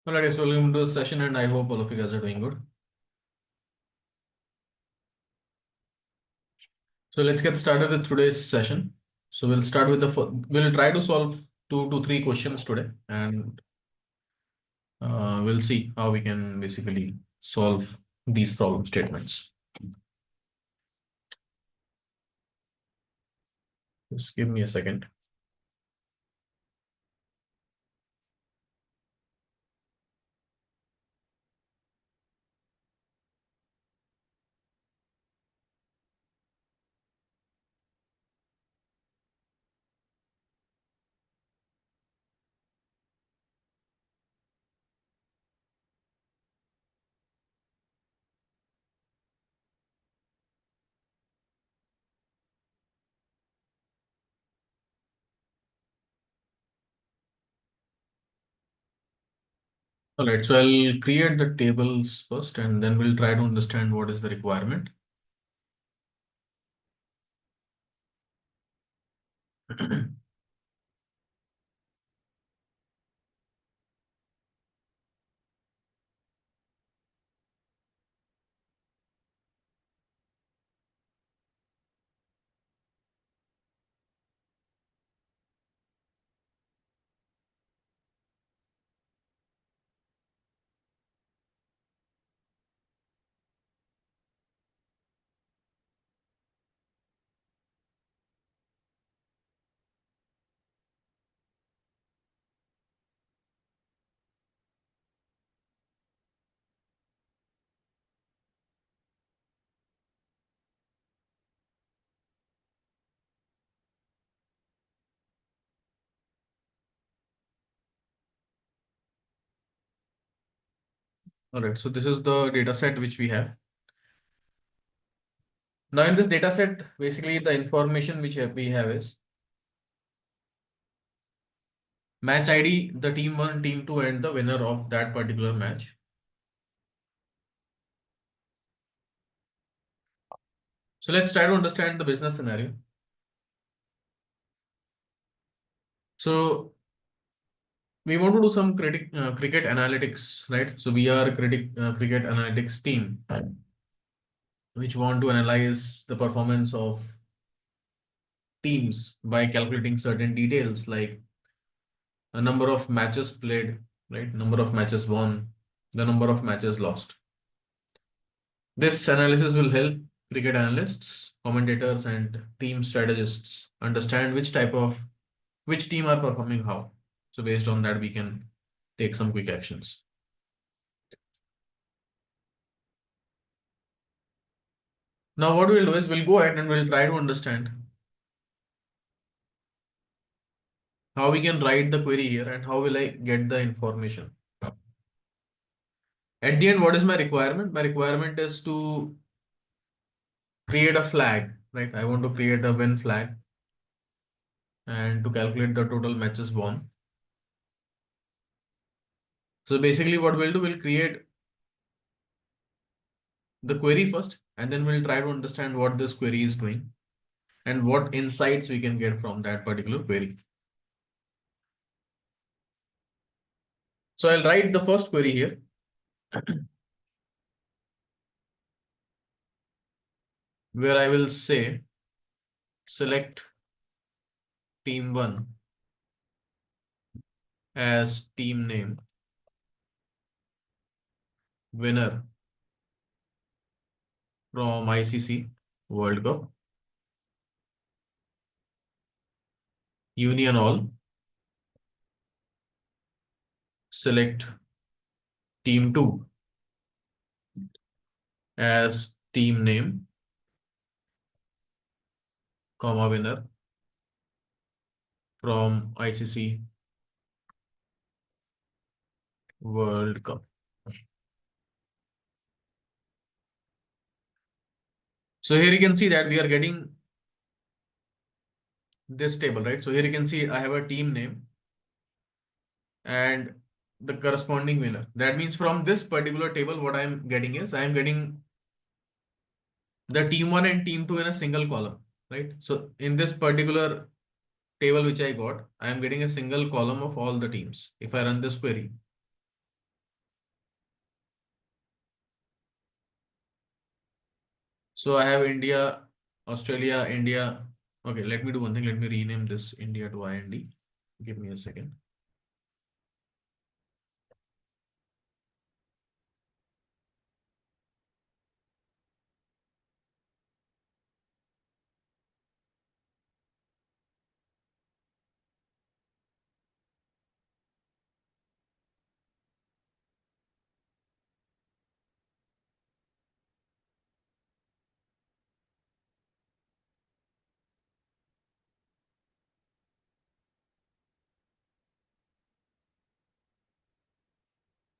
Alright, so welcome to the session, and I hope all of you guys are doing good. So let's get started with today's session. So we'll start with we'll try to solve 2 to 3 questions today, and we'll see how we can basically solve these problem statements. Just give me a second. All right, so I'll create the tables first, and then we'll try to understand what is the requirement. All right, so this is the data set which we have. Now in this data set, basically the information which we have is match ID, the team 1, team 2, and the winner of that particular match. So let's try to understand the business scenario. So we want to do some cricket analytics, right? So we are a cricket analytics team which want to analyze the performance of teams by calculating certain details like a number of matches played, right? Number of matches won, the number of matches lost. This analysis will help cricket analysts, commentators, and team strategists understand which team are performing how. So based on that, we can take some quick actions. Now, what we'll do is we'll go ahead and we'll try to understand how we can write the query here and how will I get the information. At the end, what is my requirement? My requirement is to create a flag, right? I want to create a win flag and to calculate the total matches won. So basically what we'll do, we'll create the query first, and then we'll try to understand what this query is doing and what insights we can get from that particular query. So I'll write the first query here. Where I will say select team 1 as team name, winner from ICC World Cup, union all, select team 2 as team name, comma winner from ICC World Cup. So here you can see that we are getting this table, right? So here you can see I have a team name and the corresponding winner. That means from this particular table, what I'm getting is I'm getting the team 1 and team 2 in a single column, right? So in this particular table which I got, I am getting a single column of all the teams if I run this query. So I have India, Australia, India. Okay, let me do one thing. Let me rename this India to IND. Give me a second.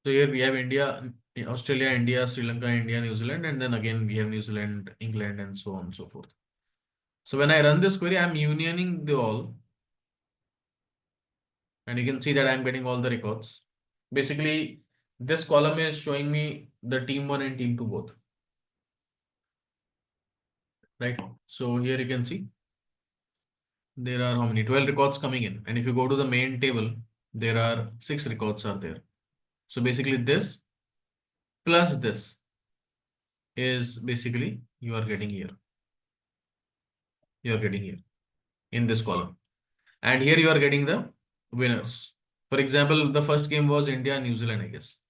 So here we have India, Australia, India, Sri Lanka, India, New Zealand, and then again we have New Zealand, England, and so on and so forth. So when I run this query, I'm unioning the all, and you can see that I'm getting all the records. Basically, this column is showing me the team one and team two both, right? So here you can see there are how many 12 records coming in, and if you go to the main table, there are 6 records are there. So basically, this plus this is basically you are getting here. You are getting here in this column. And here you are getting the winners. For example, the first game was India, New Zealand, I guess.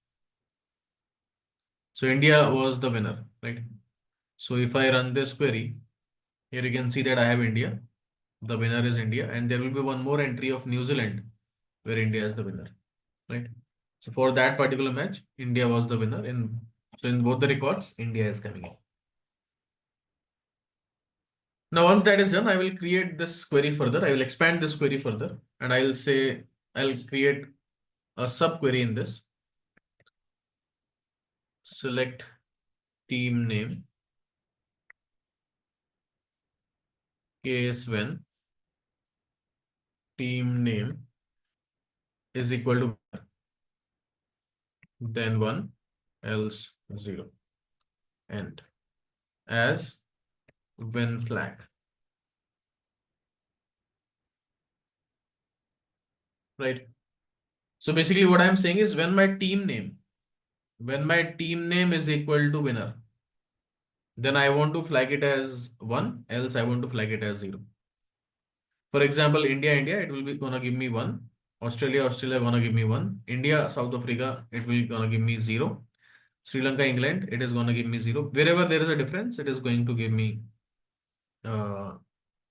So India was the winner, right? So if I run this query, here you can see that I have India. The winner is India, and there will be one more entry of New Zealand where India is the winner, right? So for that particular match, India was the winner. So in both the records, India is coming in. Now, once that is done, I will create this query further. I will expand this query further, and I will say I'll create a subquery in this. Select team name case when team name is equal to then 1 else 0 and as when flag, right? So basically what I'm saying is when my team name is equal to winner, then I want to flag it as 1, else I want to flag it as 0. For example, India, India, it will be gonna give me 1. Australia, Australia gonna give me 1. India, South Africa, it will gonna give me 0. Sri Lanka, England, it is gonna give me 0. Wherever there is a difference, it is going to give me uh,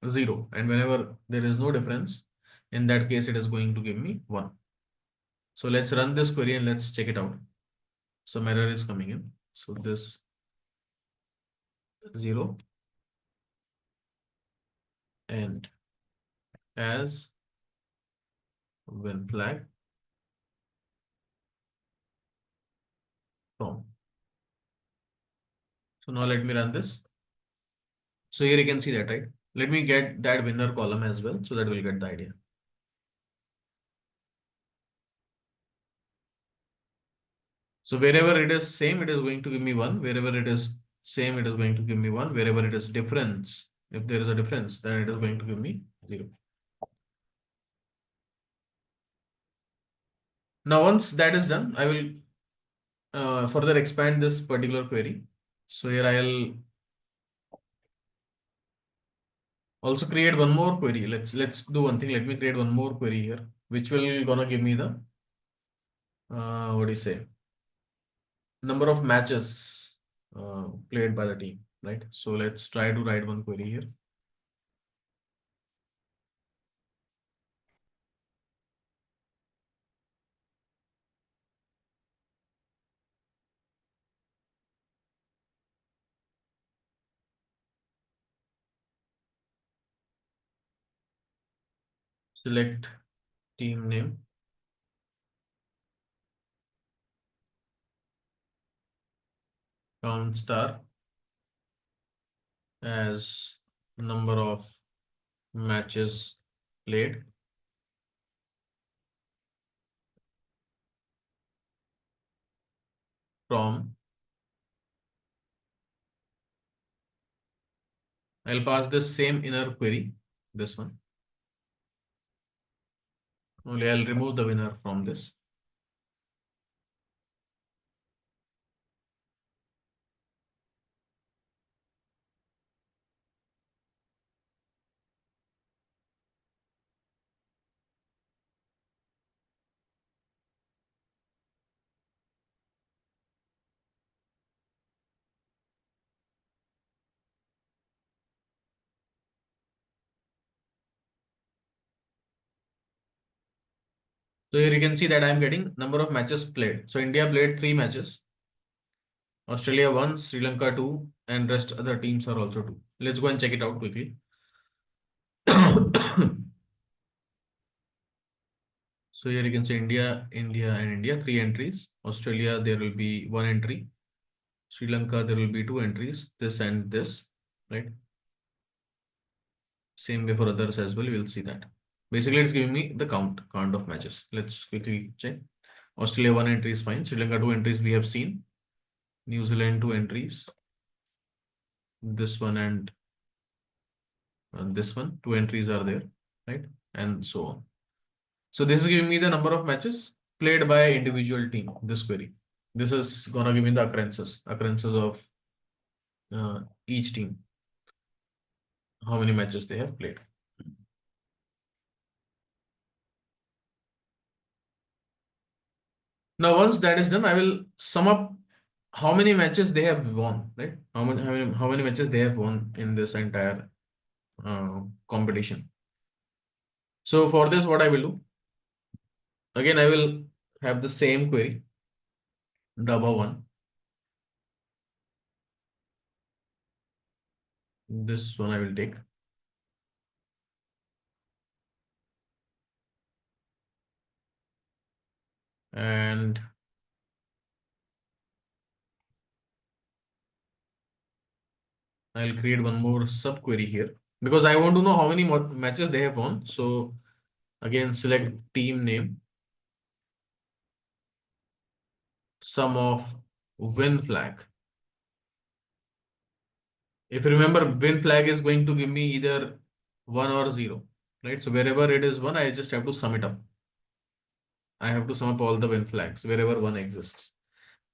0. And whenever there is no difference, in that case, it is going to give me 1. So let's run this query and let's check it out. Some error is coming in. So this 0 and as when flag from. So now let me run this. So here you can see that, right? Let me get that winner column as well so that we'll get the idea. So wherever it is same, it is going to give me 1. Wherever it is same, it is going to give me 1. Wherever it is difference, if there is a difference, then it is going to give me 0. Now, once that is done, I will further expand this particular query. So here I'll also create one more query. Let's do one thing. Let me create one more query here, which will gonna give me the what do you say, number of matches played by the team, right? So let's try to write one query here. Select team name, count star as number of matches played from. I'll pass this same inner query, this one. Only I'll remove the winner from this. So here you can see that I am getting number of matches played. So India played 3 matches, Australia 1, Sri Lanka 2, and rest other teams are also 2. Let's go and check it out quickly. So here you can see India, India, and India, 3 entries. Australia, there will be 1 entry. Sri Lanka, there will be 2 entries, this and this, right? Same way for others as well, we'll see that. Basically, it's giving me the count of matches. Let's quickly check. Australia 1 entry is fine. Sri Lanka 2 entries we have seen. New Zealand 2 entries. This one and this one, 2 entries are there, right? And so on. So this is giving me the number of matches played by individual team, this query. This is gonna give me the occurrences of each team, how many matches they have played. Now, once that is done, I will sum up how many matches they have won, right? How many matches they have won in this entire competition. So for this, what I will do, again, I will have the same query, the above one. This one I will take. And I'll create one more subquery here because I want to know how many matches they have won. So again, select team name, sum of win flag. If you remember, win flag is going to give me either 1 or 0, right? So wherever it is 1, I just have to sum it up. I have to sum up all the win flags wherever 1 exists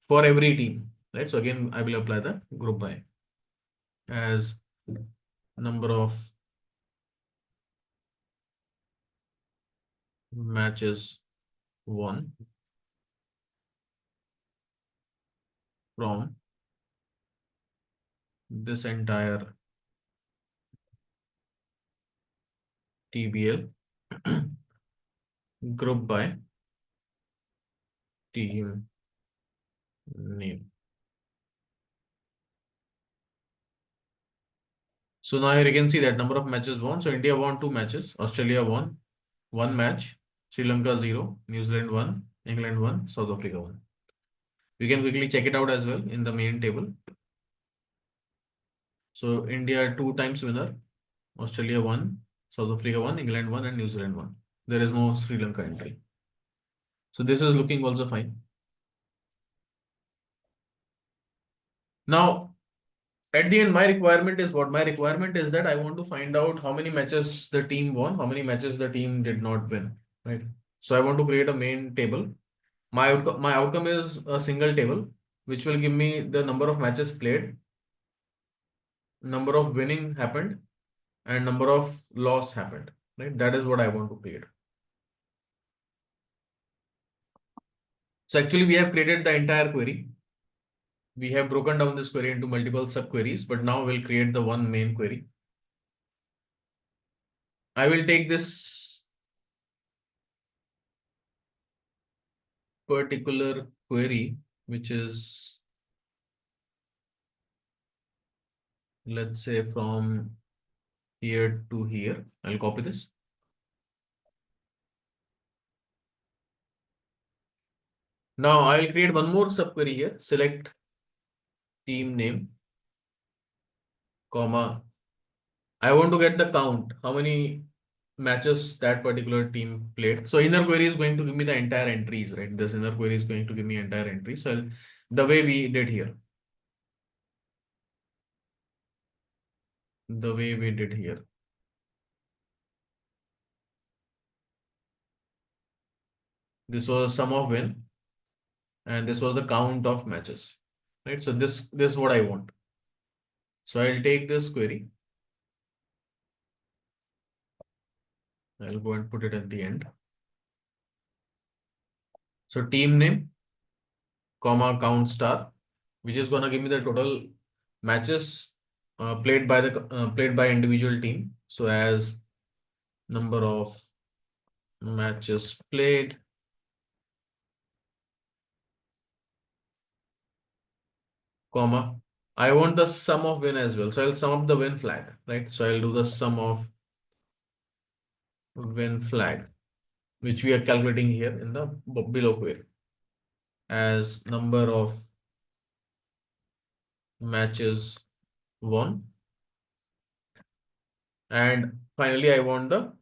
for every team, right? So again, I will apply the group by as number of matches won from this entire TBL group by team name. So now here you can see that number of matches won. So India won 2 matches, Australia won 1 match, Sri Lanka 0, New Zealand 1, England 1, South Africa 1. You can quickly check it out as well in the main table. So India 2 times winner, Australia 1, South Africa 1, England 1, and New Zealand 1. There is no Sri Lanka entry. So this is looking also fine. Now, at the end, my requirement is what? My requirement is that I want to find out how many matches the team won, how many matches the team did not win, right? So I want to create a main table. My outcome is a single table, which will give me the number of matches played, number of winning happened, and number of loss happened, right? That is what I want to create. So actually, we have created the entire query. We have broken down this query into multiple subqueries, but now we'll create the one main query. I will take this particular query, which is, let's say, from here to here. I'll copy this. Now I'll create one more subquery here. Select team name, comma. I want to get the count. How many matches that particular team played. So inner query is going to give me the entire entries, right? This inner query is going to give me entire entries. So the way we did here. The way we did here. This was sum of win, and this was the count of matches, right? So this is what I want. So I'll take this query. I'll go and put it at the end. So team name, comma count star, which is gonna give me the total matches played by individual team. So as number of matches played comma. I want the sum of win as well. So I'll sum up the win flag, right? So I'll do the sum of win flag, which we are calculating here in the below query as number of matches won. And finally, I want the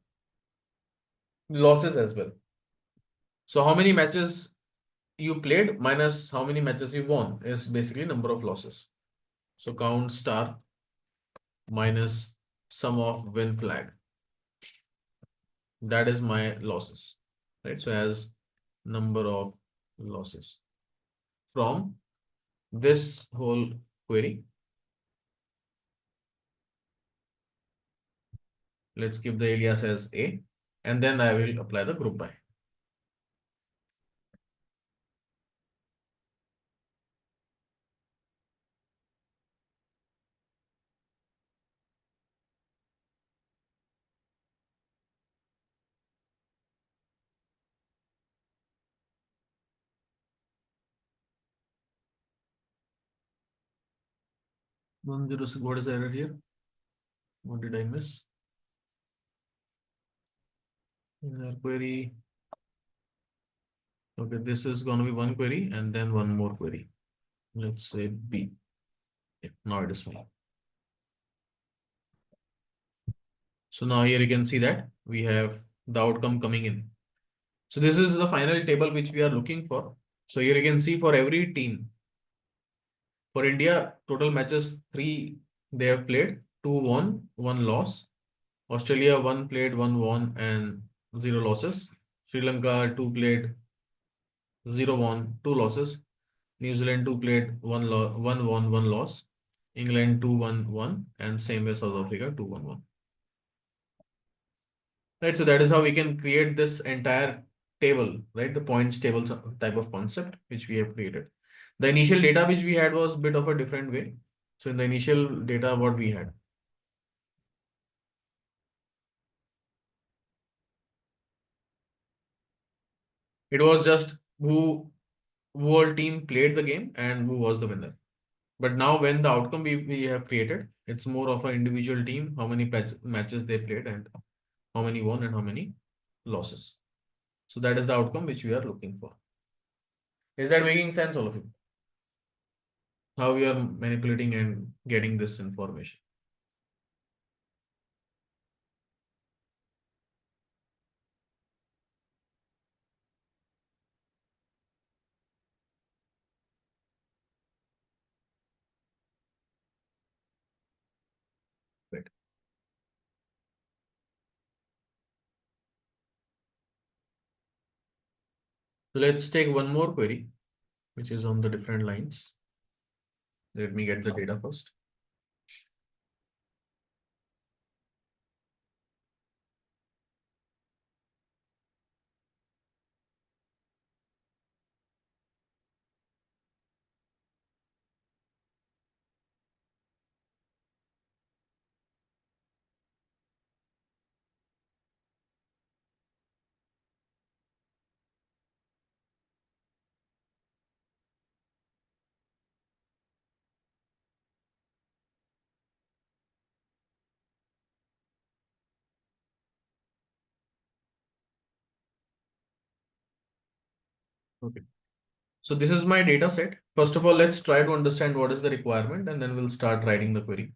losses as well. So how many matches you played minus how many matches you won is basically number of losses. So count star minus sum of win flag. That is my losses, right? So as number of losses from this whole query. Let's keep the alias as A, and then I will apply the group by. What is the error here? What did I miss? In our query. Okay, this is going to be one query and then one more query. Let's say B. Yeah, now it is fine. So now here you can see that we have the outcome coming in. So this is the final table which we are looking for. So here you can see for every team. For India, total matches 3 they have played, 2 won, 1 loss. Australia 1 played, 1 won and 0 losses. Sri Lanka 2 played, 0 won, 2 losses. New Zealand 2 played, 1 won, 1 loss. England 2 1 1 and same way South Africa 2 1 1. Right, so that is how we can create this entire table, right? The points table type of concept which we have created. The initial data which we had was a bit of a different way. So in the initial data, what we had, it was just who all team played the game and who was the winner. But now when the outcome we have created, it's more of an individual team, how many matches they played and how many won and how many losses. So that is the outcome which we are looking for. Is that making sense, all of you? How we are manipulating and getting this information? Right. So let's take one more query, which is on the different lines. Let me get the data first. Okay. So this is my data set. First of all, let's try to understand what is the requirement and then we'll start writing the query.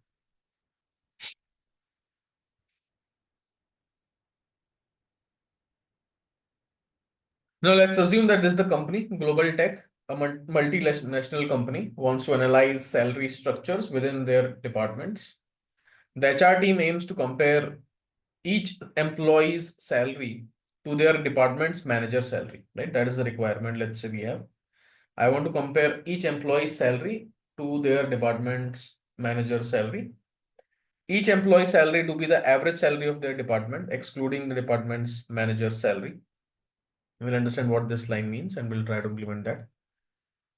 Now let's assume that this is the company, Global Tech, a multinational company, wants to analyze salary structures within their departments. The HR team aims to compare each employee's salary to their department's manager salary, right? That is the requirement. Let's say we have. I want to compare each employee's salary to their department's manager salary. Each employee salary to be the average salary of their department, excluding the department's manager's salary. We'll understand what this line means and we'll try to implement that.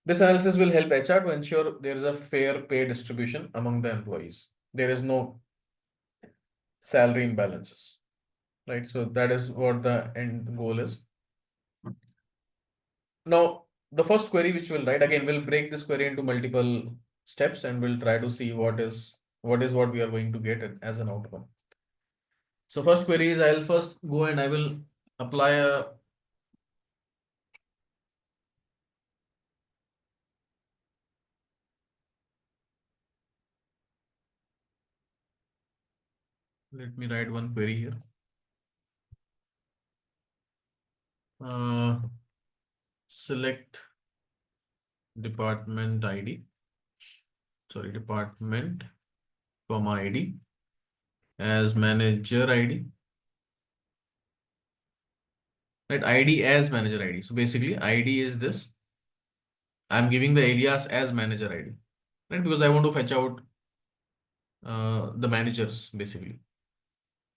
This analysis will help HR to ensure there is a fair pay distribution among the employees. There is no salary imbalances, right? So that is what the end goal is. Now, the first query which we'll write, again, we'll break this query into multiple steps and we'll try to see what we are going to get as an outcome. So first query is I'll first go and I will apply a let me write one query here. Select department ID, sorry, department comma ID as manager ID, right? ID as manager ID. So basically ID is this. I'm giving the alias as manager ID, right? Because I want to fetch out the managers basically.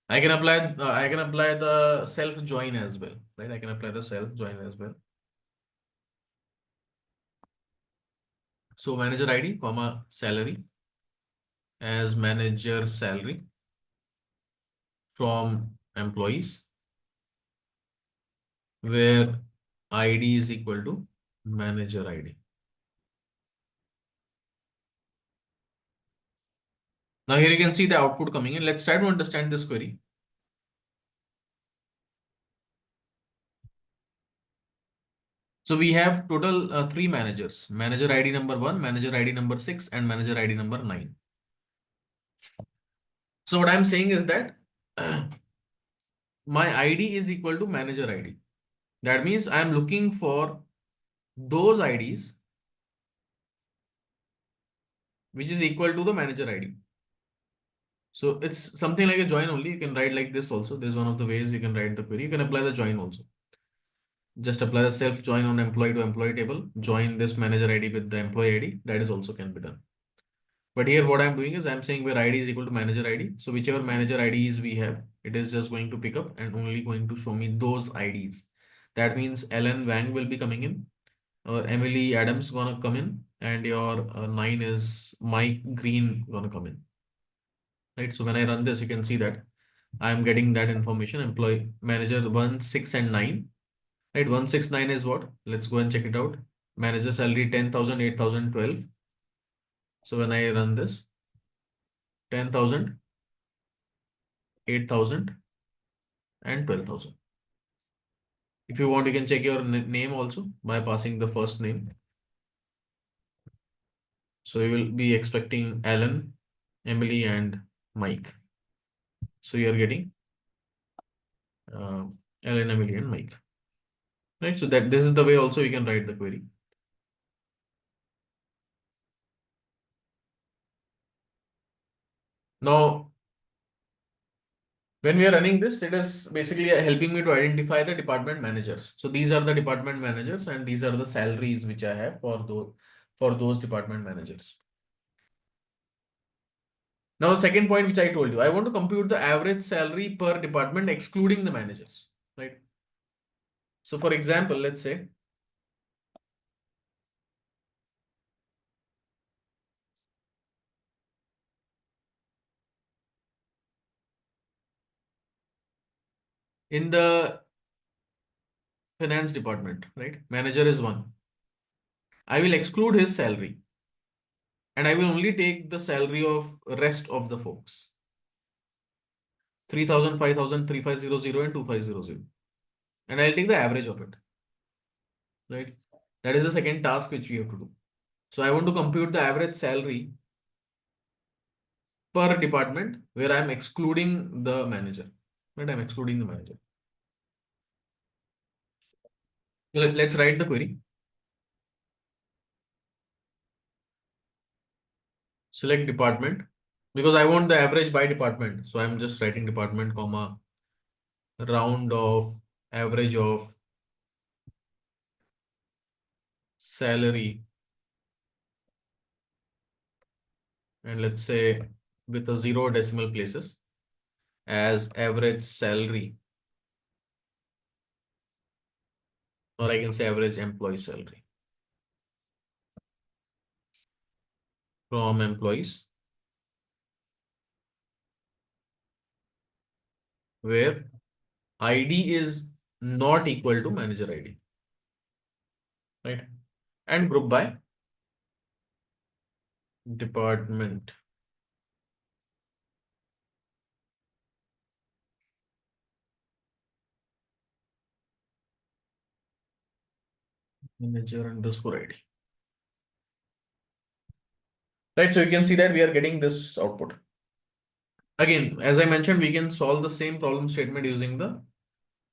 I can apply the self join as well, right? I can apply the self join as well. So manager ID comma salary as manager salary from employees where ID is equal to manager ID. Now here you can see the output coming in. Let's try to understand this query. So we have total three managers: manager ID number 1, manager ID number 6, and manager ID number 9. So what I'm saying is that my ID is equal to manager ID. That means I'm looking for those IDs which is equal to the manager ID. So it's something like a join only. You can write like this also. This is one of the ways you can write the query. You can apply the join also. Just apply the self join on employee to employee table. Join this manager ID with the employee ID. That is also can be done. But here what I'm doing is I'm saying where ID is equal to manager ID. So whichever manager IDs we have, it is just going to pick up and only going to show me those IDs. That means Ellen Wang will be coming in, or Emily Adams gonna come in, and your 9 is Mike Green gonna come in. Right. So when I run this, you can see that I'm getting that information. Employee manager 1, 6, and 9. Right. 169 is what? Let's go and check it out. Manager salary 10,000, 8,000, 12. So when I run this, 10,000, 8,000, and 12,000. If you want, you can check your name also by passing the first name. So you will be expecting Alan, Emily, and Mike. So you are getting uh, Alan, Emily, and Mike. Right. So that this is the way also you can write the query. Now, when we are running this, it is basically helping me to identify the department managers. So these are the department managers, and these are the salaries which I have for those department managers. Now, the second point which I told you, I want to compute the average salary per department excluding the managers, right? So for example, let's say in the finance department, right? Manager is 1. I will exclude his salary and I will only take the salary of rest of the folks. 3,000, 5,000, 3,500, and 2,500. And I'll take the average of it, right? That is the second task which we have to do. So I want to compute the average salary per department where I'm excluding the manager, right? I'm excluding the manager. Let's write the query. Select department because I want the average by department. So I'm just writing department comma round of average of salary, and let's say with a 0 decimal places as average salary, or I can say average employee salary from employees where ID is not equal to manager ID, right? And group by department manager underscore ID. Right, so you can see that we are getting this output. Again, as I mentioned, we can solve the same problem statement using the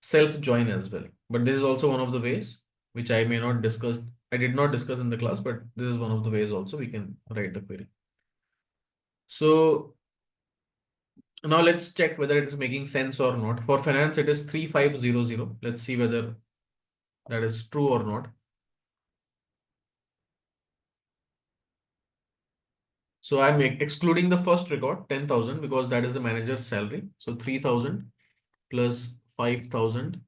self join as well. But this is also one of the ways which I may not discuss. I did not discuss in the class, but this is one of the ways also we can write the query. So now let's check whether it is making sense or not. For finance, it is 3500. Let's see whether that is true or not. So I'm excluding the first record, 10,000, because that is the manager's salary. So 3,000 plus 5,000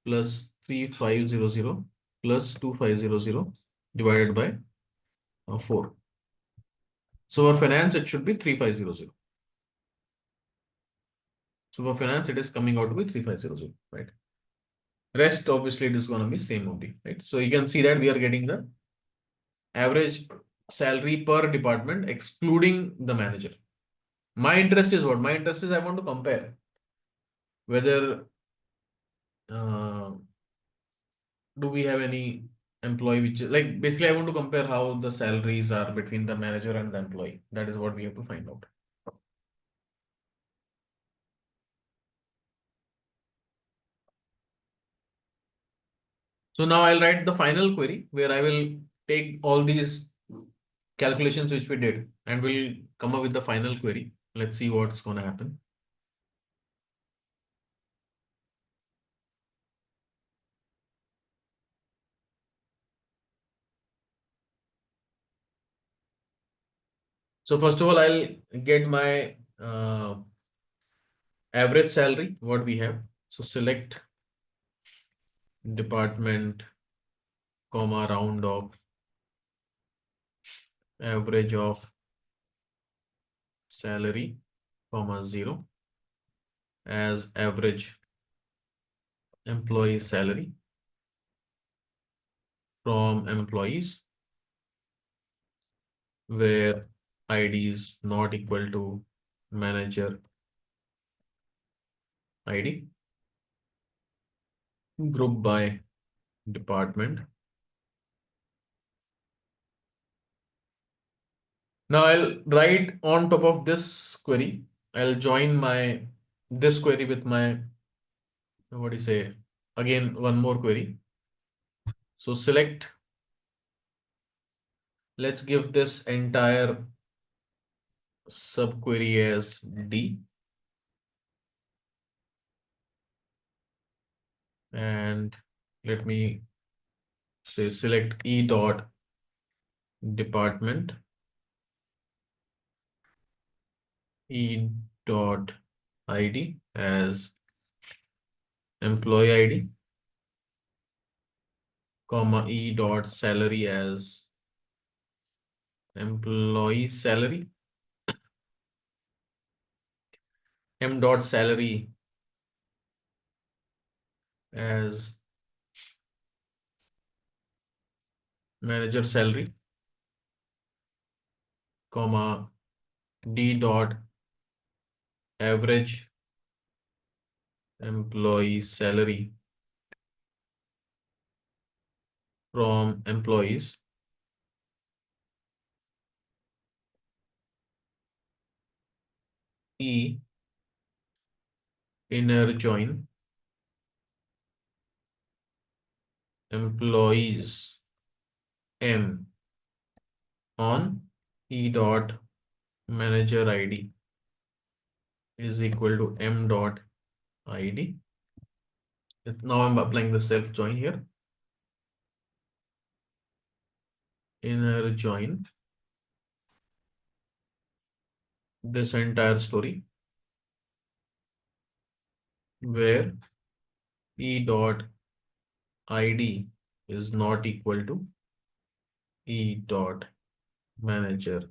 plus 3500 plus 2500 divided by 4. So for finance, it should be 3500. So for finance, it is coming out to be 3500, right? Rest, obviously, it is going to be same only, right? So you can see that we are getting the average salary per department, excluding the manager. My interest is what? My interest is I want to compare whether uh, do we have any employee which is like basically I want to compare how the salaries are between the manager and the employee. That is what we have to find out. So now I'll write the final query where I will take all these calculations which we did and we'll come up with the final query. Let's see what's going to happen. So first of all, I'll get my average salary, what we have. So select department, comma, round of average of salary, comma, 0 as average employee salary from employees where ID is not equal to manager ID. Group by department. Now I'll write on top of this query, I'll join my this query with my, what do you say, again one more query. So select, let's give this entire subquery as D and let me say select E dot department, E dot ID as employee ID, comma E dot salary as employee salary, M dot salary as manager salary, comma D dot average employee salary from employees E inner join employees M on E dot manager ID is equal to M dot ID. Now I'm applying the self join here. Inner join this entire story where E dot ID is not equal to E dot manager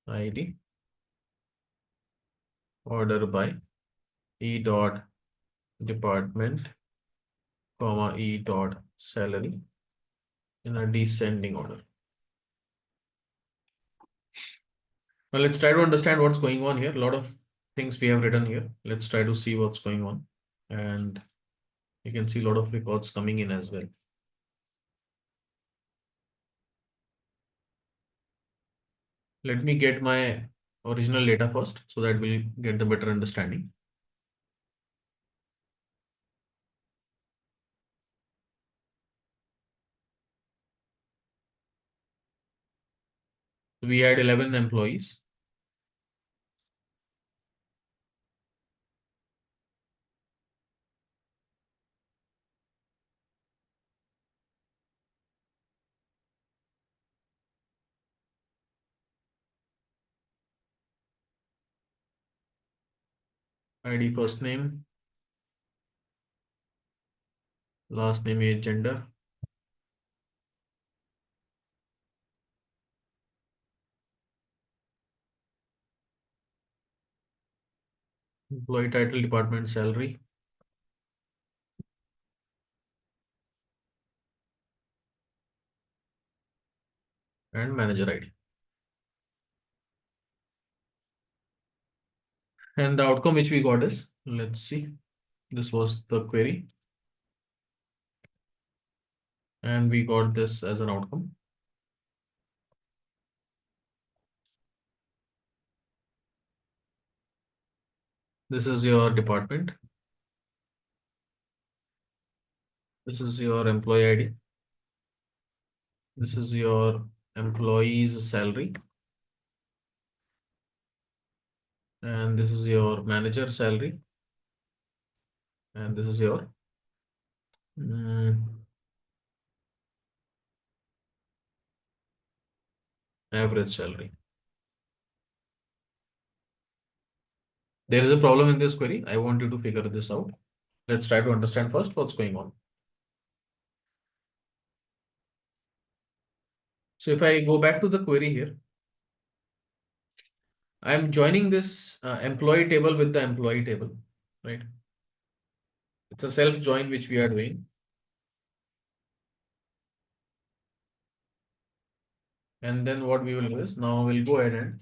ID order by E dot department, comma E dot salary in a descending order. Now let's try to understand what's going on here. A lot of things we have written here. Let's try to see what's going on. And you can see a lot of records coming in as well. Let me get my original data first so that we'll get the better understanding. We had 11 employees. ID first name, last name, age, gender. Employee title, department, salary, and manager ID. And the outcome which we got is, let's see, this was the query. And we got this as an outcome. This is your department. This is your employee ID. This is your employee's salary. And this is your manager salary. And this is your average salary. There is a problem in this query. I want you to figure this out. Let's try to understand first what's going on. So if I go back to the query here, I'm joining this employee table with the employee table, right? It's a self join which we are doing. And then what we will do is now we'll go ahead and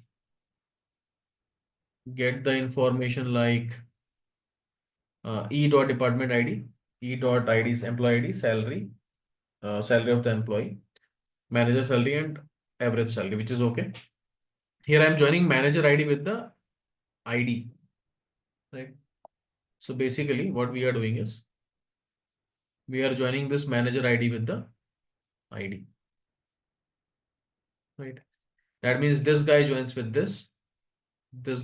get the information like E dot department ID, E dot ID's employee ID, salary, salary of the employee, manager salary, and average salary, which is okay. Here I'm joining manager ID with the ID, right? So basically what we are doing is we are joining this manager ID with the ID, right? That means this guy joins with this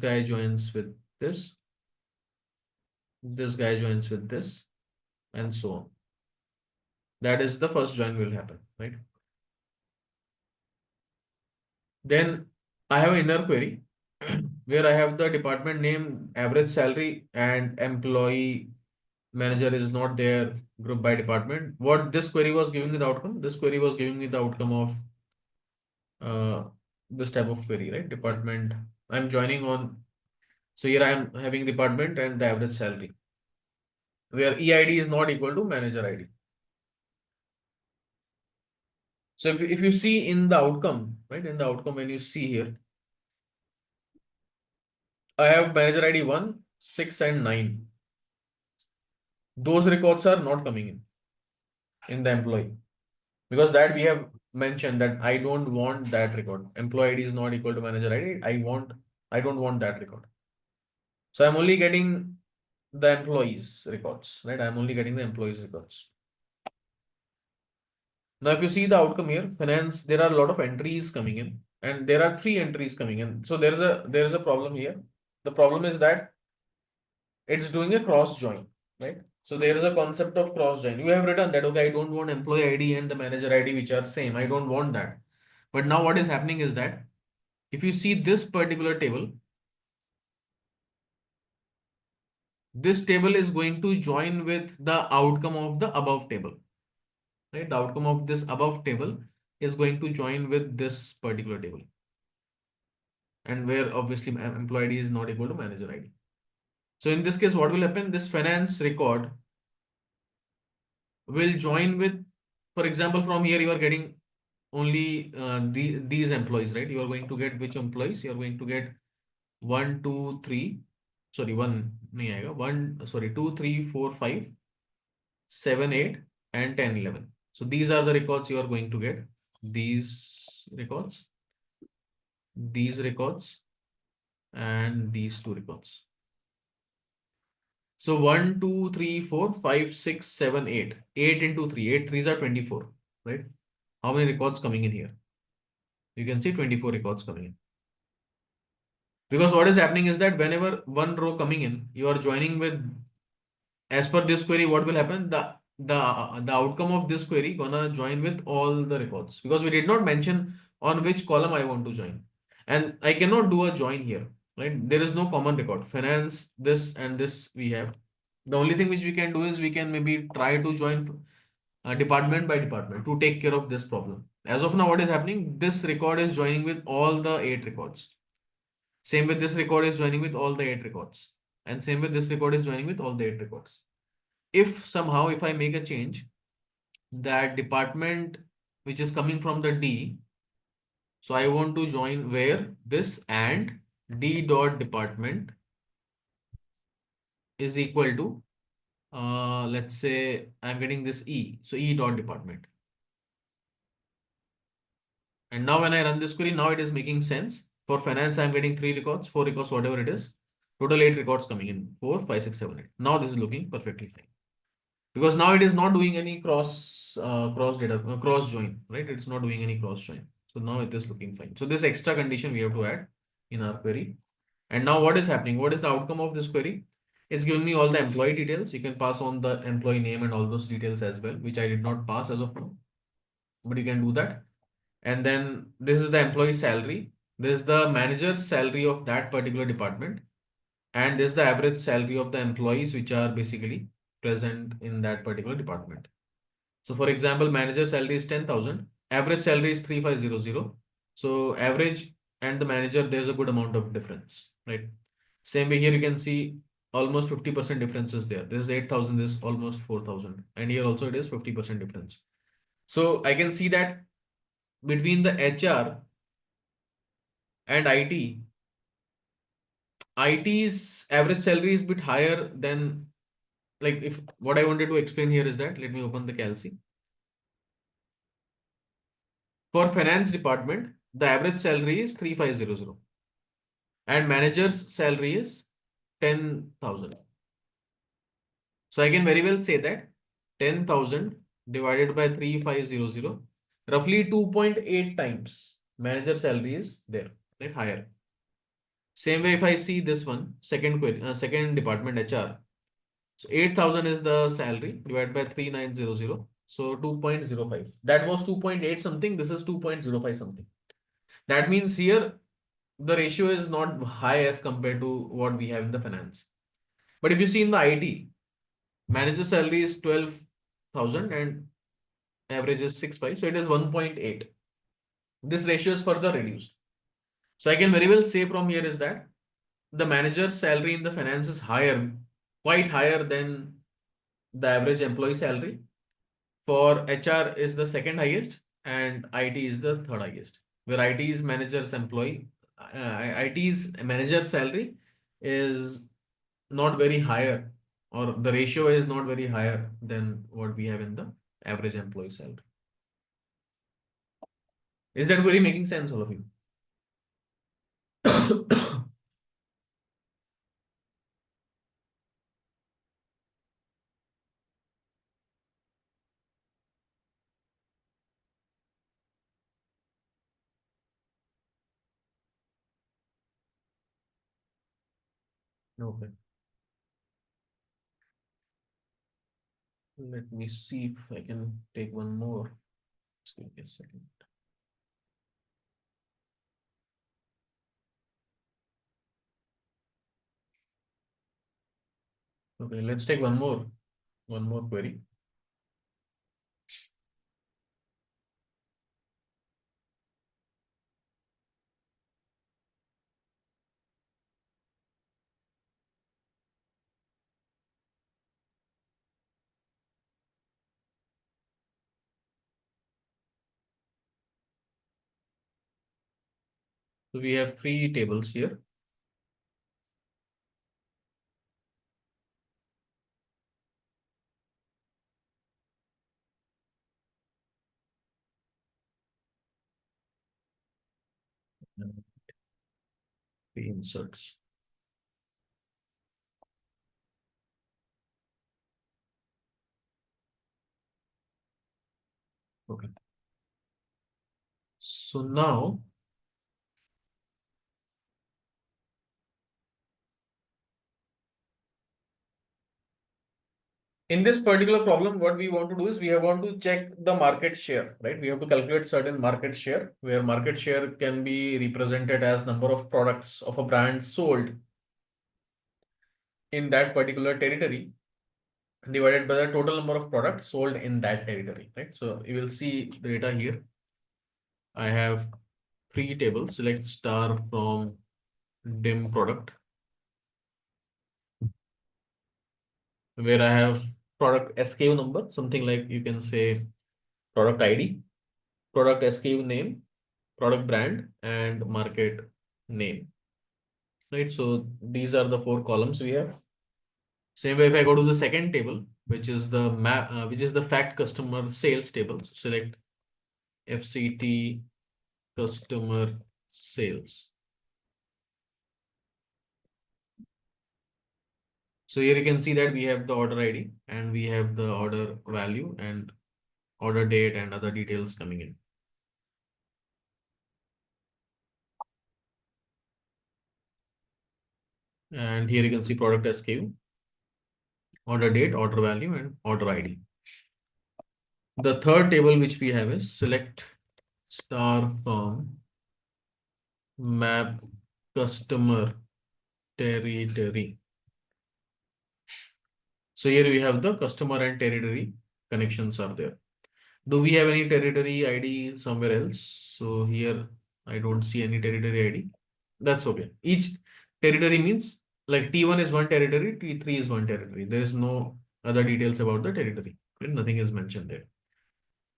guy joins with this guy joins with this, and so on. That is the first join will happen, right? Then I have an inner query where I have the department name, average salary, and employee manager is not there, group by department. What this query was giving me the outcome? This query was giving me the outcome of this type of query, right? Department. I'm joining on. So here I am having department and the average salary, where EID is not equal to manager ID. So if you see in the outcome, right? In the outcome, when you see here, I have manager ID 1, 6, and 9. Those records are not coming in the employee, because that we have mentioned that I don't want that record. Employee ID is not equal to manager ID. I don't want that record. So I'm only getting the employees records, right? I'm only getting the employees records. Now, if you see the outcome here, finance, there are a lot of entries coming in, and there are 3 entries coming in. So there is a problem here. The problem is that it's doing a cross join, right? So there is a concept of cross join. You have written that, okay, I don't want employee ID and the manager ID which are same. I don't want that. But now what is happening is that if you see this particular table, this table is going to join with the outcome of the above table, right? The outcome of this above table is going to join with this particular table, and where obviously employee ID is not equal to manager ID. So in this case, what will happen? This finance record will join with, for example, from here you are getting only these employees, right? You are going to get which employees? You are going to get one, two, three. Sorry, one नहीं आएगा. One, sorry, two, three, four, five, 7, 8, and 10, 11. So these are the records you are going to get. These records, these records, and these two records. So 1, 2, 3, 4, 5, 6, 7, 8. 8 into 3. 8 threes are 24, right? How many records coming in here? You can see 24 records coming in. Because what is happening is that whenever one row coming in, you are joining with, as per this query, what will happen? The outcome of this query gonna join with all the records, because we did not mention on which column I want to join. And I cannot do a join here, right? There is no common record. Finance, this and this we have. The only thing which we can do is we can maybe try to join department by department to take care of this problem. As of now, what is happening? This record is joining with all the 8 records. Same with this record is joining with all the 8 records. And same with this record is joining with all the 8 records. If somehow, if I make a change, that department which is coming from the D, so I want to join where this and D dot department is equal to, let's say I'm getting this E, so E dot department. And now when I run this query, now it is making sense. For finance, I'm getting 3 records, 4 records, whatever it is. Total 8 records coming in, 4, 5, 6, 7, 8. Now this is looking perfectly fine. Because now it is not doing any cross join, right? It's not doing any cross join. So now it is looking fine. So this extra condition we have to add in our query. And now what is happening? What is the outcome of this query? It's giving me all the employee details. You can pass on the employee name and all those details as well, which I did not pass as of now, but you can do that. And then this is the employee salary. This is the manager's salary of that particular department. And this is the average salary of the employees which are basically present in that particular department. So for example, manager salary is 10,000, average salary is 3,500. So average and the manager, there's a good amount of difference, right? Same way here, you can see almost 50% difference is there. This is 8,000, this is almost 4,000. And here also it is 50% difference. So I can see that between the HR and IT, IT's average salary is a bit higher than, like, if what I wanted to explain here is that, let me open the calci. For finance department, the average salary is 3,500 and manager's salary is 10,000. So I can very well say that 10,000 divided by 3,500, roughly 2.8 times manager salary is there, right? Higher. Same way if I see this one, second query, second department HR. So 8,000 is the salary divided by 3,900. So 2.05. That was 2.8 something. This is 2.05 something. That means here the ratio is not high as compared to what we have in the finance. But if you see in the IT, manager salary is 12,000 and average is 6.5. So it is 1.8. This ratio is further reduced. So I can very well say from here is that the manager's salary in the finance is higher, quite higher than the average employee salary. For HR is the second highest and IT is the third highest. Where IT is manager's employee, IT's manager salary is not very higher, or the ratio is not very higher than what we have in the average employee salary. Is that query making sense, all of you? Okay. Let me see if I can take one more. Just give me a second. Okay, let's take one more query. So we have three tables here. Three inserts. Okay. So now in this particular problem, what we want to do is we want to check the market share, right? We have to calculate certain market share, where market share can be represented as number of products of a brand sold in that particular territory divided by the total number of products sold in that territory, right? So you will see the data here. I have three tables. Select star from dim product, where I have product SKU number, something like you can say product ID, product SKU name, product brand, and market name, right? So these are the four columns we have. Same way, if I go to the second table, which is the map, which is the fact customer sales table, so select FCT customer sales. So here you can see that we have the order ID and we have the order value and order date and other details coming in. And here you can see product SKU, order date, order value, and order ID. The third table which we have is select star from map customer territory. So here we have the customer and territory connections are there. Do we have any territory ID somewhere else? So here I don't see any territory ID. That's okay. Each territory means like T1 is one territory, T3 is one territory. There is no other details about the territory. Nothing is mentioned there.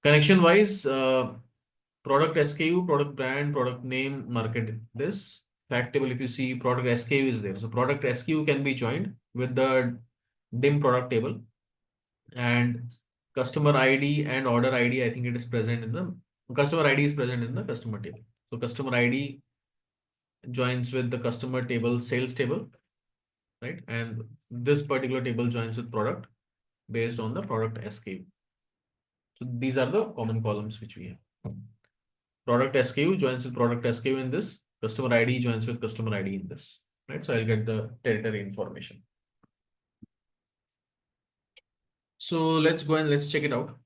Connection wise, product SKU, product brand, product name, market this. Fact table, if you see product SKU is there. So product SKU can be joined with the dim product table, and customer ID and order ID, I think it is present in the customer ID is present in the customer table. So customer ID joins with the customer table sales table, right? And this particular table joins with product based on the product SKU. So these are the common columns which we have. Product SKU joins with product SKU in this, customer ID joins with customer ID in this, right? So I'll get the territory information. So let's go and let's check it out.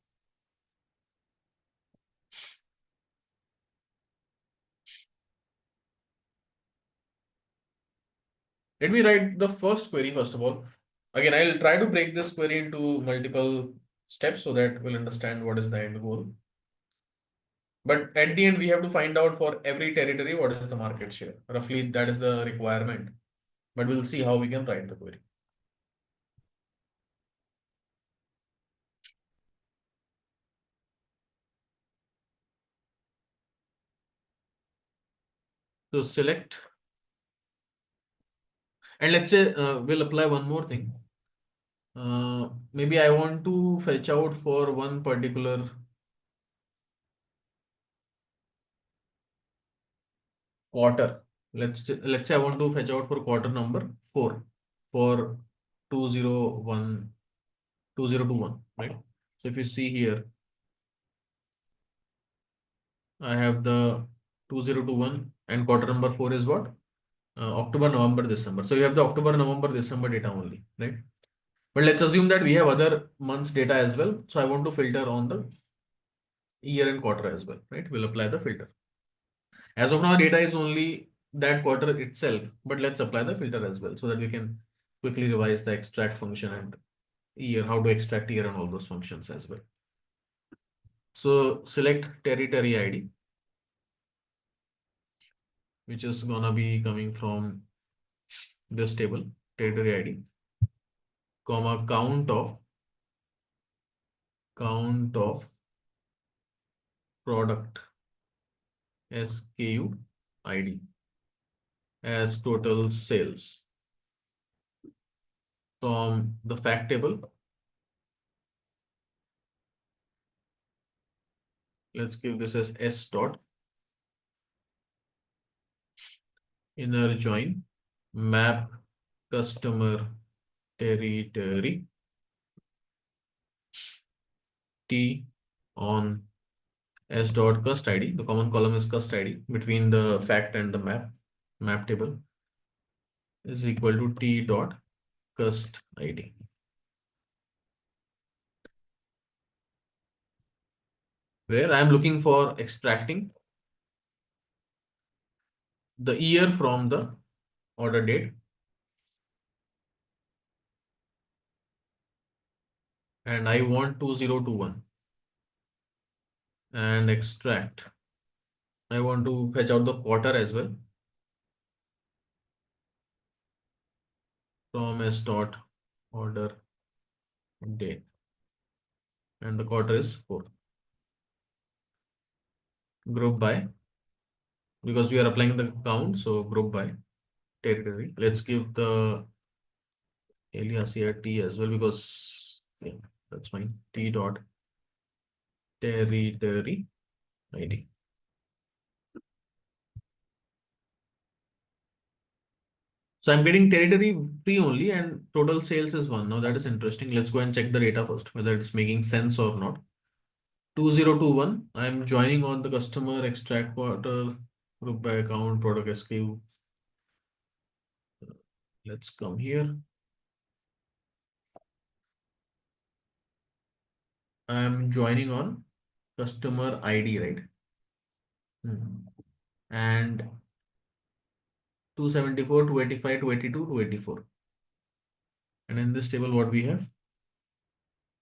Let me write the first query first of all. Again, I'll try to break this query into multiple steps so that we'll understand what is the end goal. But at the end, we have to find out for every territory what is the market share. Roughly, that is the requirement. But we'll see how we can write the query. So select, and let's say we'll apply one more thing. Maybe I want to fetch out for one particular quarter. Let's say I want to fetch out for quarter number 4 for 201 2021, right? So if you see here, I have the 2021 and quarter number 4 is what? October, November, December. So you have the October, November, December data only, right? But let's assume that we have other months data as well. So I want to filter on the year and quarter as well, right? We'll apply the filter. As of now, data is only that quarter itself, but let's apply the filter as well so that we can quickly revise the extract function and year, how to extract year and all those functions as well. So select territory ID, which is gonna be coming from this table, territory ID, comma count of product SKU ID. as total sales from the fact table. Let's give this as S dot inner join map customer territory T on S dot cust ID. The common column is cust ID between the fact and the map table is equal to T dot cust ID, where I am looking for extracting the year from the order date, and I want 2021 and extract. I want to fetch out the quarter as well from S dot order date, and the quarter is 4. Group by, because we are applying the count, so group by territory. Let's give the alias here T as well, because yeah, that's fine. T dot territory ID. So I'm getting territory 3 only, and total sales is 1. Now that is interesting. Let's go and check the data first, whether it's making sense or not. 2021, I'm joining on the customer extract quarter, group by account, product SKU. Let's come here. I'm joining on customer ID, right? And 274, 285, 282, 284. And in this table, what we have?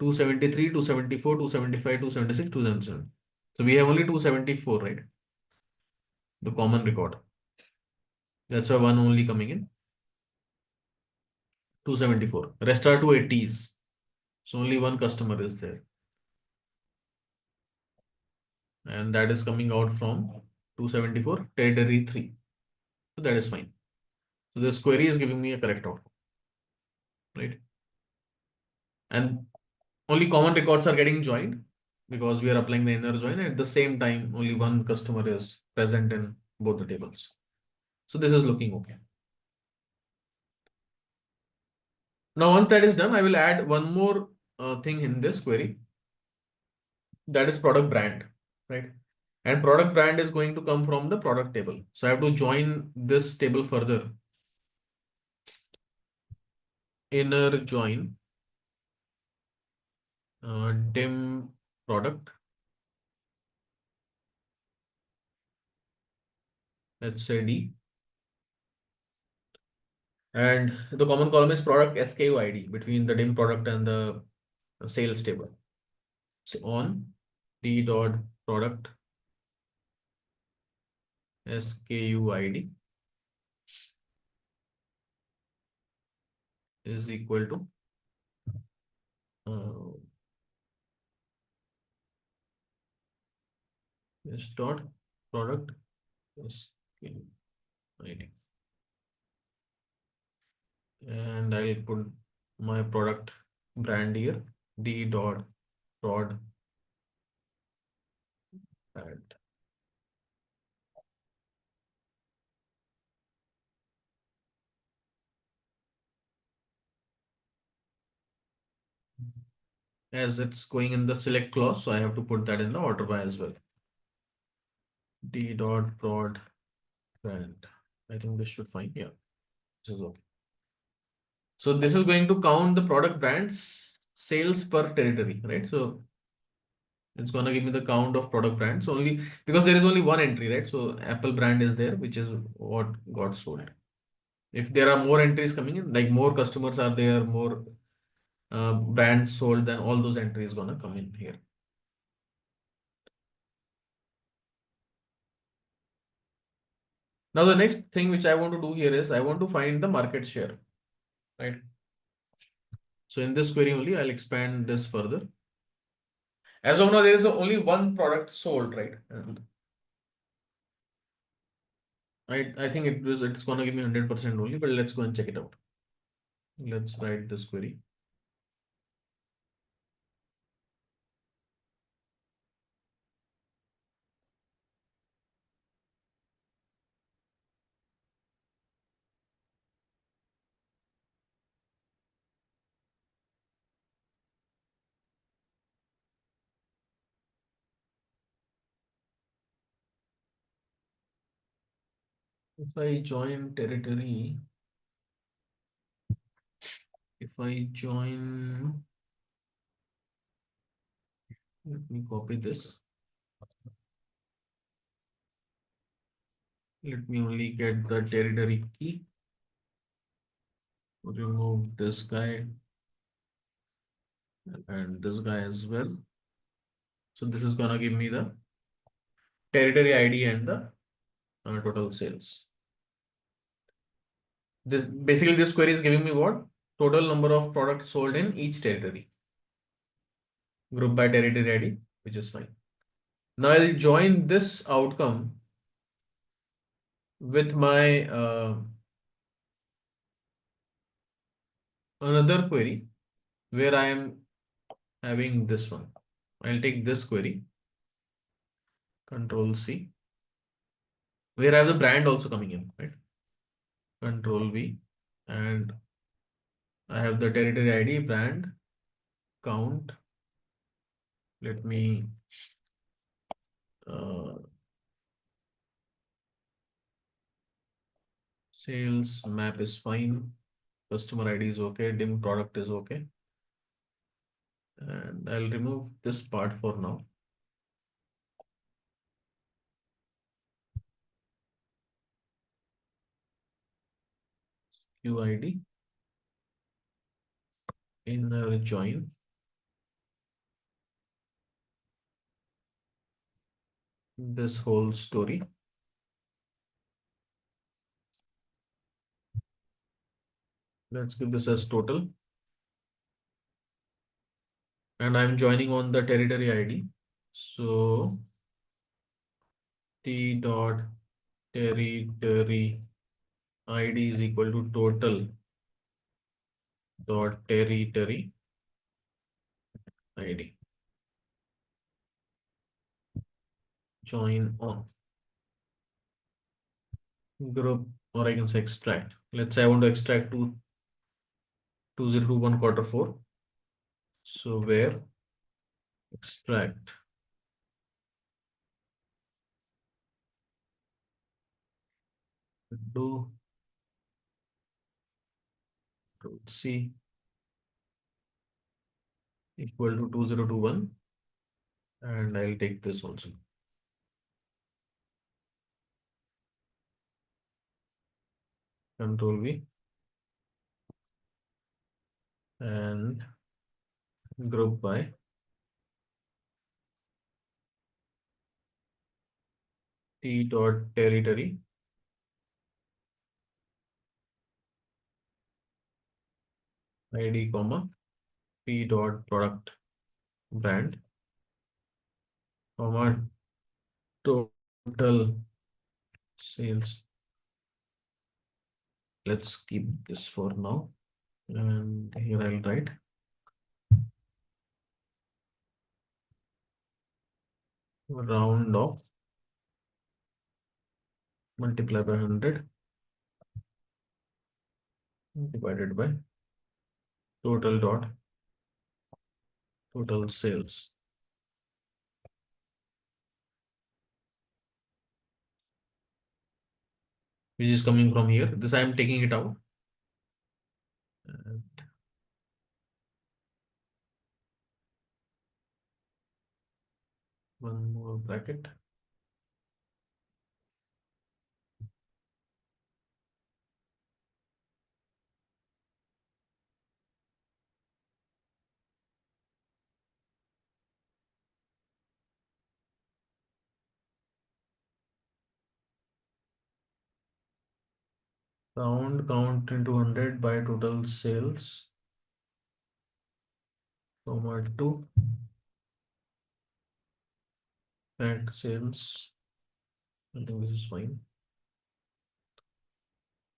273, 274, 275, 276, 277. So we have only 274, right? The common record. That's why one only coming in. 274. Rest are 280s. So only one customer is there. And that is coming out from 274, territory 3. So that is fine. So this query is giving me a correct output, right? And only common records are getting joined because we are applying the inner join. At the same time, only one customer is present in both the tables. So this is looking okay. Now, once that is done, I will add one more thing in this query. That is product brand, right? And product brand is going to come from the product table. So I have to join this table further. Inner join dim product. Let's say D. And the common column is product SKU ID between the dim product and the sales table. So on D dot product SKU ID is equal to S dot product SKU ID. And I'll put my product brand here, D dot prod brand. As it's going in the select clause, so I have to put that in the order by as well. D dot prod brand. I think this should fine. Yeah, this is okay. So this is going to count the product brands sales per territory, right? So it's going to give me the count of product brands only because there is only one entry, right? So Apple brand is there, which is what got sold. If there are more entries coming in, like more customers are there, more brands sold, then all those entries gonna come in here. Now the next thing which I want to do here is I want to find the market share, right? So in this query only, I'll expand this further. As of now, there is only one product sold, right? And I think it's gonna give me 100% only, but let's go and check it out. Let's write this query. If I join territory, if I join, let me copy this. Let me only get the territory key. Remove this guy and this guy as well. So this is gonna give me the territory ID and the total sales. This basically this query is giving me what? Total number of products sold in each territory. Group by territory ID, which is fine. Now I'll join this outcome with my another query where I am having this one. I'll take this query, Control C, where I have the brand also coming in, right? Control V, and I have the territory ID, brand, count. Let me uh, sales map is fine. Customer ID is okay. Dim product is okay. And I'll remove this part for now. QID, inner join. This whole story. Let's give this as total. And I'm joining on the territory ID. So T dot territory ID is equal to total dot territory ID. Join on group, or I can say extract. Let's say I want to extract 2021 quarter 4. So where extract do C equal to 2021, and I'll take this also. Control V and group by T dot territory ID comma P dot product brand comma total sales. Let's keep this for now. And here I'll write round off, multiply by 100 divided by total dot total sales, which is coming from here. This I am taking it out. And one more bracket. Round count into 100 by total sales, comma 2 at sales. I think this is fine.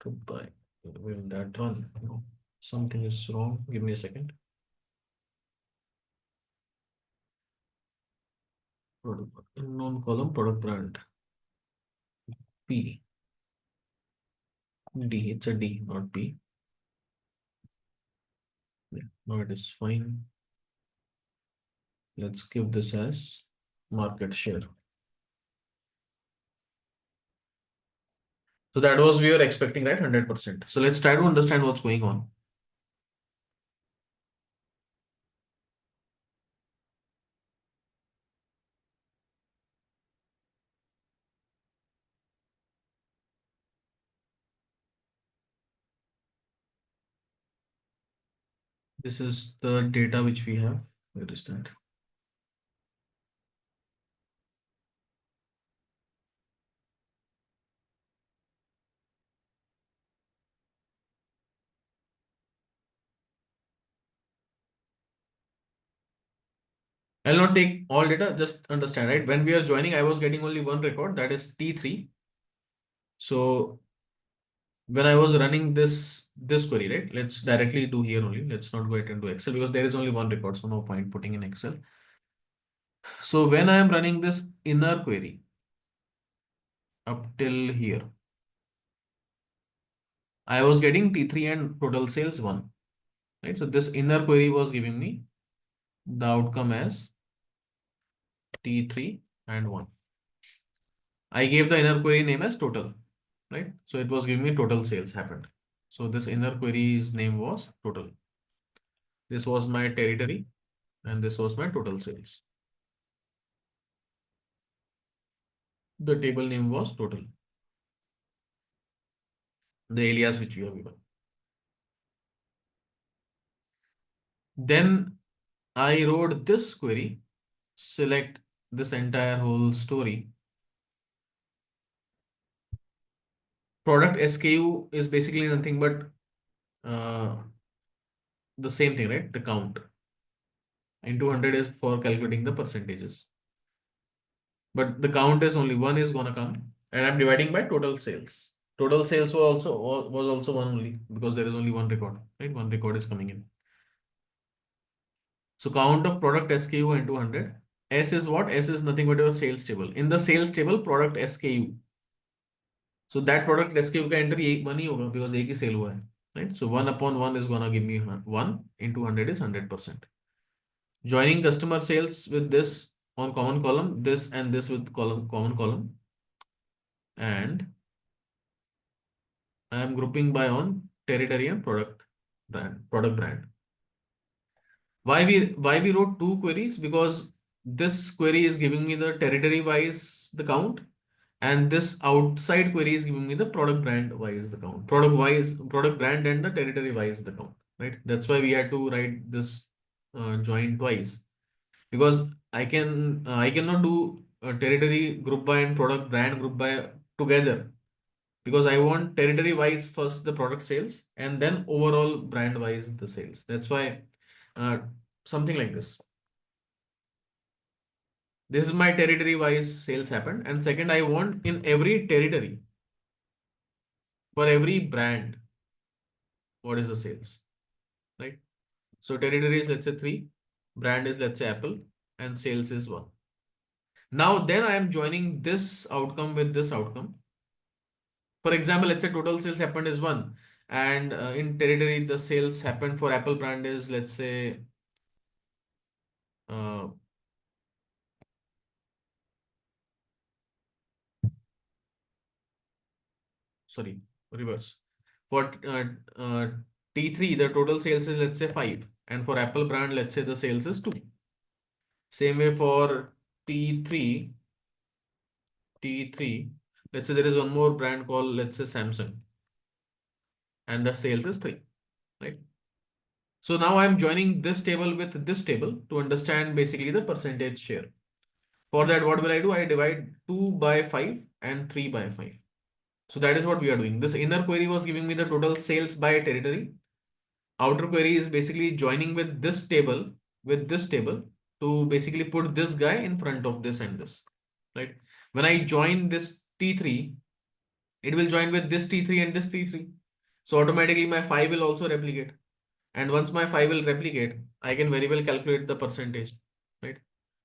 to buy. Will that run? No. Something is wrong. Give me a second. Product unknown column, product brand. P. D. It's a D, not P. Yeah, now it is fine. Let's give this as market share. So that was we were expecting, right? 100%. So let's try to understand what's going on. This is the data which we have. Where is that? I'll not take all data, just understand, right? When we are joining, I was getting only one record, that is T3. So when I was running this query, right? Let's directly do here only. Let's not go ahead and do Excel because there is only one record, so no point putting in Excel. So when I am running this inner query up till here, I was getting T3 and total sales 1, right? So this inner query was giving me the outcome as T3 and 1. I gave the inner query name as total, right? So it was giving me total sales happened. So this inner query's name was total. This was my territory and this was my total sales. The table name was total. The alias which we have given. Then I wrote this query, select this entire whole story. Product SKU is basically nothing but the same thing, right? The count. Into 100 is for calculating the percentages. But the count is only one is gonna come, and I'm dividing by total sales. Total sales was also one only because there is only one record, right? One record is coming in. So count of product SKU into 100. S is what? S is nothing but your sales table. In the sales table, product SKU. So that product SKU का entry एक one ही होगा because एक ही sale हुआ है, right? So 1/1 is gonna give me 1 into 100 is 100%. Joining customer sales with this on common column, this and this with common column, and I am grouping by on territory and product brand. Why we wrote two queries? Because this query is giving me the territory wise the count, and this outside query is giving me the product brand wise the count. Product brand and the territory wise the count. Right? That's why we had to write this join twice, because I cannot do territory group by and product brand group by together, because I want territory wise first the product sales and then overall brand wise the sales. That's why uh, something like this. This is my territory wise sales happened. And second, I want in every territory for every brand, what is the sales, right? So territory is let's say 3, brand is let's say Apple, and sales is 1. Now then I am joining this outcome with this outcome. For example, let's say total sales happened is 1, and in territory the sales happened for Apple brand is let's say uh, sorry, reverse. For T3 the total sales is let's say 5, and for Apple brand let's say the sales is 2. Same way for T3, let's say there is one more brand called let's say Samsung, and the sales is 3, right? So now I'm joining this table with this table to understand basically the percentage share. For that, what will I do? I divide 2 by 5 and 3 by 5. So that is what we are doing. This inner query was giving me the total sales by territory. Outer query is basically joining with this table to basically put this guy in front of this and this, right? When I join this T3, It will join with this T3 and this T3. So automatically my 5 will also replicate. And once my 5 will replicate, I can very well calculate the percentage, right?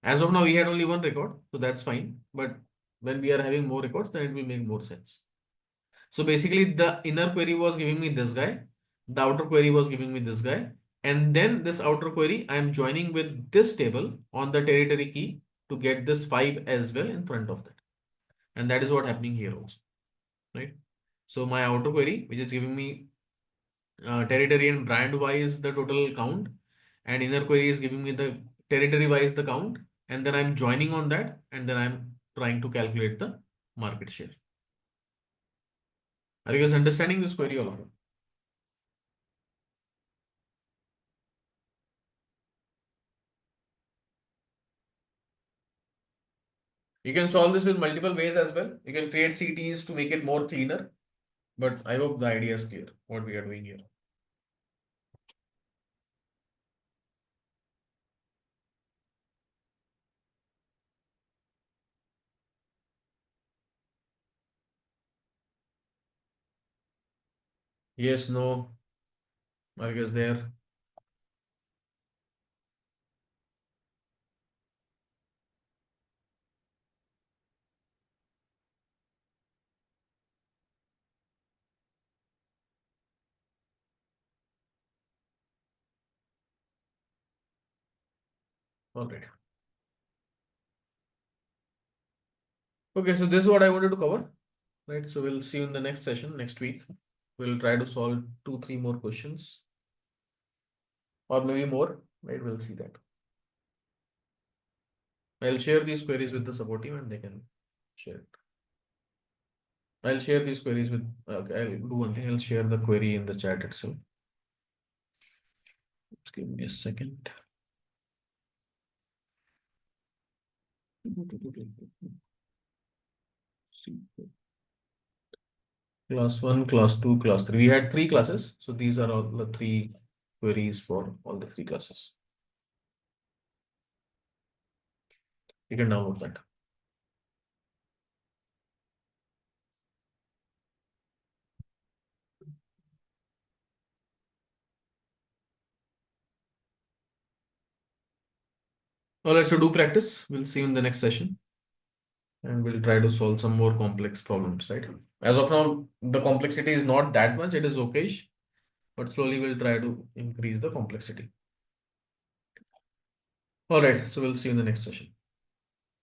As of now, we had only one record, so that's fine. But when we are having more records, then it will make more sense. So basically, the inner query was giving me this guy, the outer query was giving me this guy, and then this outer query I am joining with this table on the territory key to get this 5 as well in front of that. And that is what happening here also, right? So my outer query, which is giving me territory and brand wise the total count, and inner query is giving me the territory wise the count, and then I'm joining on that, and then I'm trying to calculate the market share. Are you guys understanding this query, all of you? You can solve this with multiple ways as well. You can create CTs to make it more cleaner, but I hope the idea is clear what we are doing here. Yes, no, are you guys there? All right. Okay, so this is what I wanted to cover, right? So we'll see you in the next session next week. We'll try to solve 2, 3 more questions, or maybe more, right? We'll see that. I'll share these queries with the support team and they can share it. I'll share these queries with, I'll do one thing, I'll share the query in the chat itself. Just give me a second. Class 1, class 2, class 3. We had 3 classes. So these are all the 3 queries for all the 3 classes. You can download that. All right, so do practice. We'll see you in the next session. And we'll try to solve some more complex problems, right? As of now, the complexity is not that much. It is okay, but slowly we'll try to increase the complexity. All right, so we'll see you in the next session.